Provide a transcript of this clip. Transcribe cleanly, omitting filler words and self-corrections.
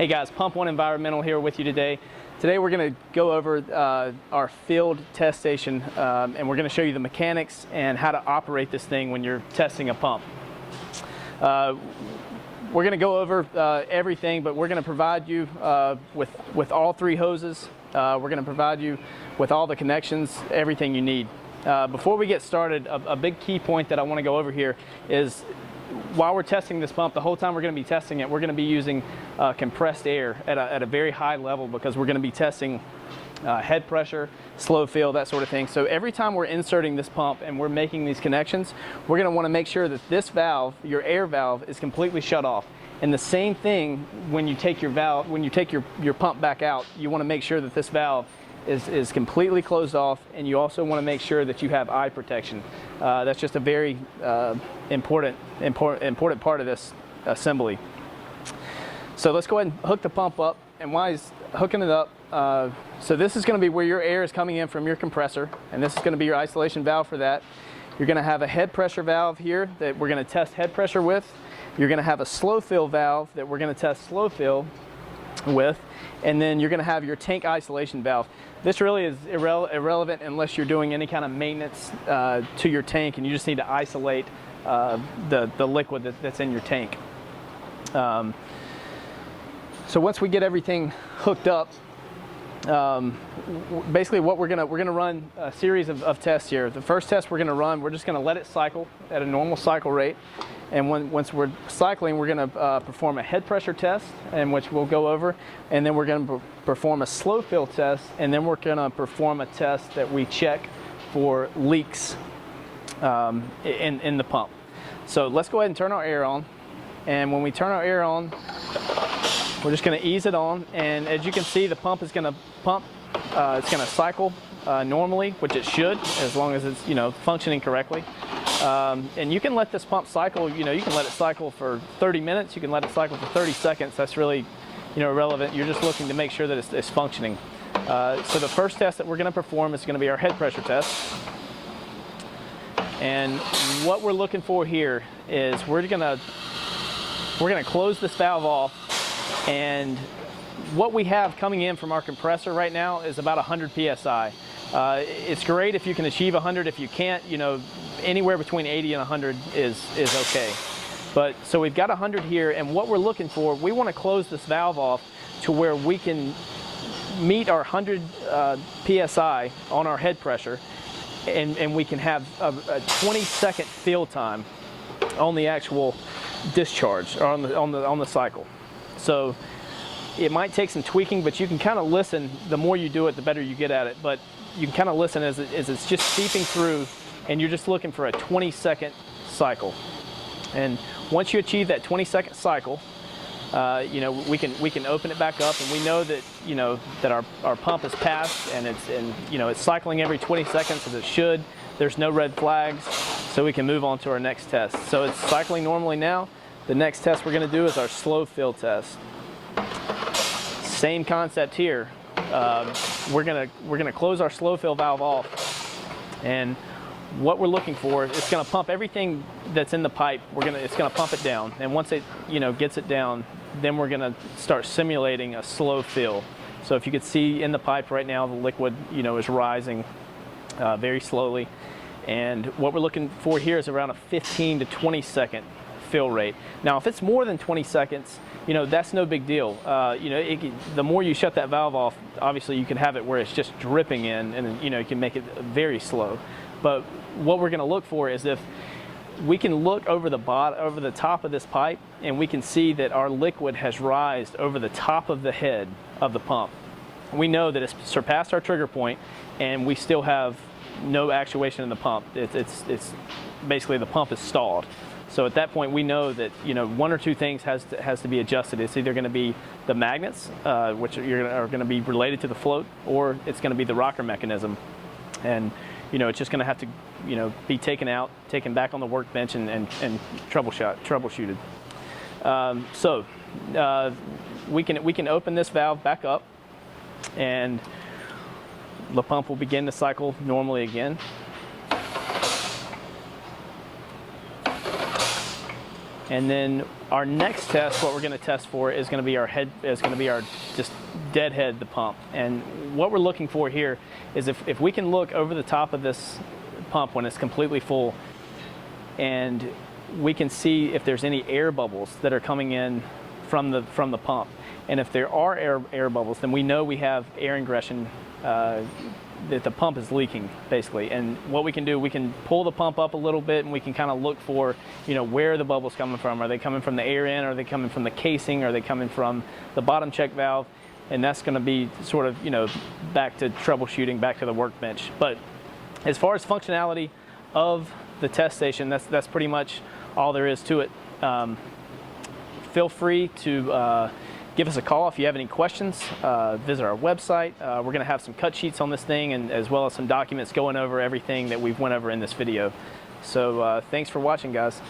Hey guys, PumpOne Environmental here with you today. Today we're going to go over our field test station and we're going to show you the mechanics and how to operate this thing when you're testing a pump. We're going to go over everything, but we're going to provide you with all three hoses. We're going to provide you with all the connections, everything you need. Before we get started, a big key point that I want to go over here is while we're testing this pump, the whole time we're going to be testing it, we're going to be using compressed air at a very high level because we're going to be testing head pressure, slow fill, that sort of thing. So every time we're inserting this pump and we're making these connections, we're going to want to make sure that this valve, your air valve, is completely shut off. And the same thing when you take your valve, when you take your pump back out, you want to make sure that this valve is completely closed off, and you also want to make sure that you have eye protection. That's just a very important part of this assembly. So let's go ahead and hook the pump up. And while he's hooking it up, so this is going to be where your air is coming in from your compressor, and this is going to be your isolation valve for that. You're going to have a head pressure valve here that we're going to test head pressure with. You're going to have a slow fill valve that we're going to test slow fill with, and then you're going to have your tank isolation valve. This really is irrelevant unless you're doing any kind of maintenance to your tank and you just need to isolate the liquid that's in your tank. So once we get everything hooked up, basically what we're gonna run a series of tests here. The first test we're just gonna let it cycle at a normal cycle rate, and once we're cycling, we're gonna perform a head pressure test, in which we'll go over, and then we're gonna perform a slow fill test, and then we're gonna perform a test that we check for leaks in the pump. So let's go ahead and turn our air on, and when we turn our air on, we're just going to ease it on, and as you can see, the pump is going to pump. It's going to cycle normally, which it should, as long as it's functioning correctly. And you can let this pump cycle. You can let it cycle for 30 minutes. You can let it cycle for 30 seconds. That's really irrelevant. You're just looking to make sure that it's functioning. So the first test that we're going to perform is going to be our head pressure test. And what we're looking for here is we're going to close this valve off. And what we have coming in from our compressor right now is about 100 psi. It's great if you can achieve 100. If you can't, anywhere between 80 and 100 is okay. But so we've got 100 here, and what we're looking for, we want to close this valve off to where we can meet our 100 psi on our head pressure, and we can have a 20-second fill time on the actual discharge or on the cycle. So it might take some tweaking, but you can kind of listen. The more you do it, the better you get at it. But you can kind of listen as it's just seeping through, and you're just looking for a 20-second cycle. And once you achieve that 20-second cycle, we can open it back up, and we know that that our pump is passed, and it's cycling every 20 seconds as it should. There's no red flags, so we can move on to our next test. So it's cycling normally now. The next test we're going to do is our slow fill test. Same concept here. We're gonna close our slow fill valve off, and what we're looking for, it's going to pump everything that's in the pipe. It's going to pump it down, and once it gets it down, then we're going to start simulating a slow fill. So if you could see in the pipe right now, the liquid is rising very slowly, and what we're looking for here is around a 15 to 20 second fill rate. Now, if it's more than 20 seconds, that's no big deal. The more you shut that valve off, obviously you can have it where it's just dripping in, and you can make it very slow. But what we're going to look for is if we can look over the top of this pipe, and we can see that our liquid has rised over the top of the head of the pump. We know that it's surpassed our trigger point, and we still have no actuation in the pump. It's basically the pump is stalled. So at that point, we know that one or two things has to be adjusted. It's either going to be the magnets, which are going to be related to the float, or it's going to be the rocker mechanism, and it's just going to have to be taken out, taken back on the workbench, and troubleshooted. So we can open this valve back up, and the pump will begin to cycle normally again. And then our next test, what we're going to test for is going to be our just deadhead the pump. And what we're looking for here is if we can look over the top of this pump when it's completely full, and we can see if there's any air bubbles that are coming in from the pump. And if there are air bubbles, then we know we have air ingression, that the pump is leaking, basically. And what we can do, we can pull the pump up a little bit, and we can kind of look for, where are the bubbles coming from? Are they coming from the air in? Are they coming from the casing? Are they coming from the bottom check valve? And that's going to be sort of, back to troubleshooting, back to the workbench. But as far as functionality of the test station, that's pretty much all there is to it. Feel free to give us a call if you have any questions. Visit our website. We're going to have some cut sheets on this thing, and as well as some documents going over everything that we've went over in this video. So thanks for watching, guys.